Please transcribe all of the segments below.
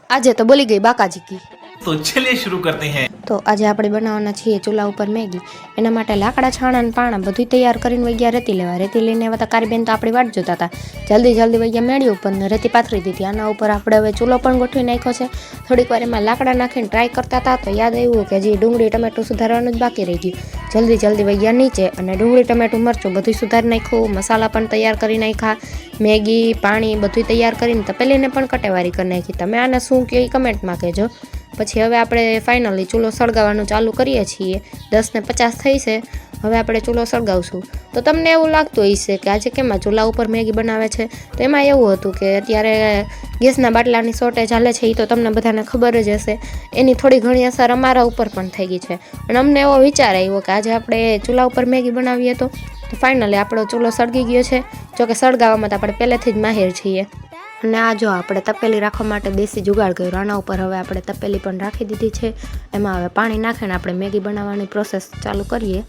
આજે તો બોલી ગઈ બાકાજી કી। तो चलिए शुरू करते हैं। તો આજે આપણે બનાવવાના છીએ ચૂલા ઉપર મેગી। એના માટે લાકડા છાણા અને પાણા બધું તૈયાર કરીને વૈયા રેતી લેવા। રેતી લઈને આવ્યા હતા કારીબેન તો આપણી વાટ જોતા હતા। જલ્દી વૈયા મેળી ઉપર ને રેતી પાથરી દીધી। આના ઉપર આપણે હવે ચૂલો પણ ગોઠવી નાખ્યો છે। થોડીક વાર એમાં લાકડા નાખીને ટ્રાય કરતા હતા તો યાદ આવ્યું કે હજી ડુંગળી ટમેટું સુધારવાનું જ બાકી રહી ગયું। જલ્દી વૈયા નીચે અને ડુંગળી ટમેટું મરચું બધું સુધારી નાખ્યું। મસાલા પણ તૈયાર કરી નાખ્યા। મેગી પાણી બધું તૈયાર કરીને તપેલીને પણ કટેવારી કરી નાખી। તમે આને શું કહો એ કમેન્ટમાં કહેજો। પછી હવે આપણે ફાઇનલી ચૂલો સળગાવવાનું ચાલુ કરીએ છીએ। 10:50 થઈ છે। હવે આપણે ચૂલો સળગાવશું। તો તમને એવું લાગતું હશે કે આજે કેમ આ ચૂલા ઉપર મેગી બનાવે છે? તો એમાં એવું હતું કે અત્યારે ગેસના બાટલાની શોર્ટેજ હાલે છે, એ તો તમને બધાને ખબર જ હશે। એની થોડી ઘણી અસર અમારા ઉપર પણ થઈ ગઈ છે। અને અમને એવો વિચાર આવ્યો કે આજે આપણે ચૂલા ઉપર મેગી બનાવીએ તો ફાઇનલી આપણો ચૂલો સળગી ગયો છે। જોકે સળગાવવામાં તો આપણે પહેલેથી જ માહિર છીએ। અને આ જો આપણે તપેલી રાખવા માટે દેશી જુગાડ કર્યો। આના ઉપર હવે આપણે તપેલી પણ રાખી દીધી છે। એમાં હવે પાણી નાખીને આપણે મેગી બનાવવાની પ્રોસેસ ચાલુ કરીએ।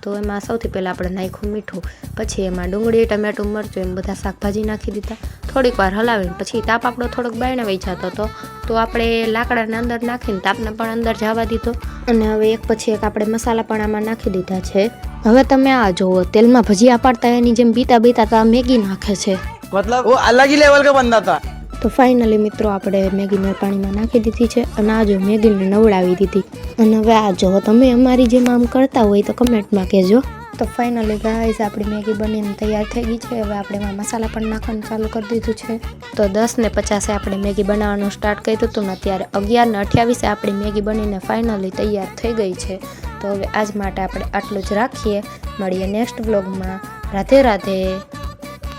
તો એમાં સૌથી પહેલાં આપણે નાખ્યું મીઠું, પછી એમાં ડુંગળી ટમેટું મરચું એમ બધા શાકભાજી નાખી દીધા। થોડીક વાર હલાવીને પછી તાપ આપણો થોડોક બાયણે વહી જતો હતો તો આપણે લાકડાને અંદર નાખીને તાપને પણ અંદર જવા દીધો। અને હવે એક પછી એક આપણે મસાલા પણ આમાં નાખી દીધા છે। હવે તમે આ જુઓ, તેલમાં ભજીયા પાડતા એની જેમ બીતા તો આ મેગી નાખે છે। मतलब वो अलग ही लेवल का बंदा था। તો ફાઇનલી મિત્રો આપણે મેગીને પાણીમાં નાખી દીધી છે અને આ જો મેગીને નવડાવી દીધી। અને હવે આ જો તમે અમારી જેમ આમ કરતા હોય તો કમેન્ટમાં કહેજો। તો ફાઇનલી ગાઈસ આપણી મેગી બનીને તૈયાર થઈ ગઈ છે। હવે આપણે એમાં મસાલા પણ નાખવાનું ચાલુ કરી દીધું છે। તો 10:50 આપણે મેગી બનાવવાનું સ્ટાર્ટ કર્યું હતું ને અત્યારે 11:28 આપણી મેગી બનીને ફાઇનલી તૈયાર થઈ ગઈ છે। તો હવે આજ માટે આપણે આટલું જ રાખીએ। મળીએ નેક્સ્ટ વ્લોગમાં। રાધે રાધે।